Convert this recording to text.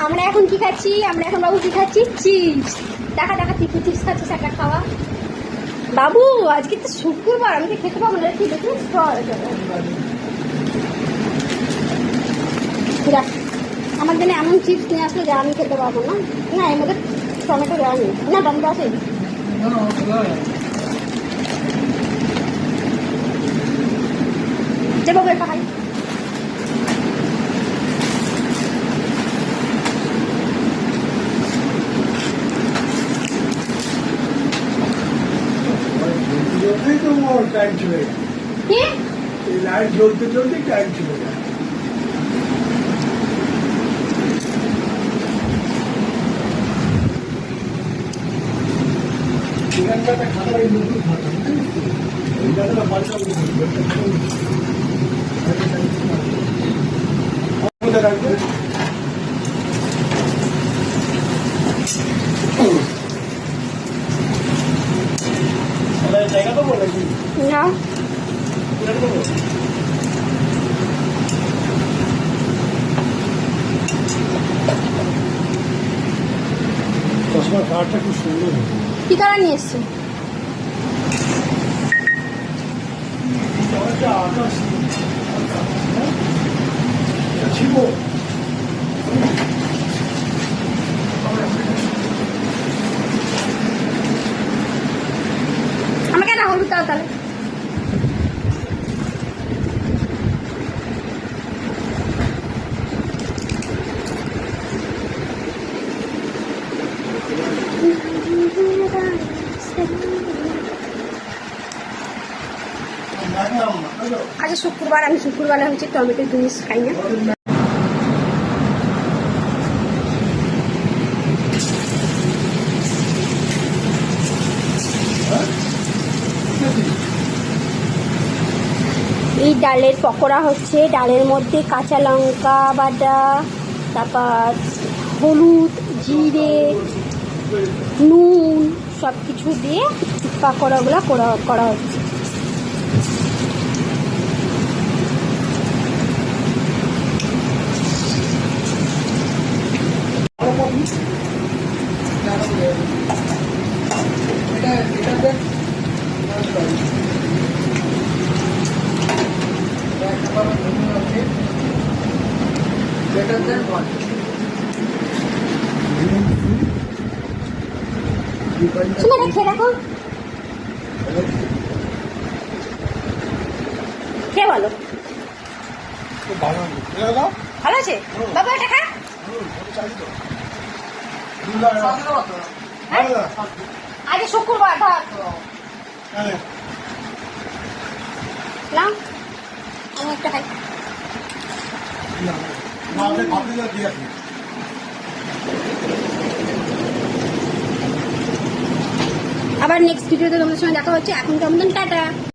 আমরা এখন কি খাচ্ছি? আমরা এখন বাবু কি খাচ্ছি? চিপস। দেখা দেখা তুই কি চিপস খাচ্ছিস একটা খাওয়া। বাবু আজকে তো শুক্রবার, আমি তো খেতে পাবো না। ঠিক আছে আমার জন্য এমন চিপস নিয়ে আসলো যা আমি খেতে পারবো না। না এর মধ্যে টমেটো দেওয়া নেই। না টমেটো আছে যে বাবু একটা খাই। টাইম চলে যায়, এই লাইট জ্বলতে জ্বলতে টাইম চলে যায়। এখানকার খাবার এই নতুন খাতা এই জায়গাটা পাল্টা রাখবে। জায়গা তো বলে না চশমার কালারটা খুব সুন্দর। কি কালার নিয়ে এসছো? আকাশ ছিল আমাকে না হলুদ দাও তাহলে। আজ শুক্রবার, আমি শুক্রবারে হচ্ছে টমেটো জিনিস খাই না। এই ডালের পকোড়া হচ্ছে, ডালের মধ্যে কাঁচা লঙ্কা বাটা, তারপর হলুদ, জিরে, নুন সব কিছু দিয়ে পকোড়াগুলো করা হচ্ছে। তুমি এটা খেয়ে দেখো, খেয়ে বলো ভালো আছে বাবা। এটা খা। আজ শুক্রবার ভাত না, আমি একটা খাই। আবার নেক্সট ভিডিওতে তোমাদের সঙ্গে দেখা হচ্ছে। এখন কেমন টাটা।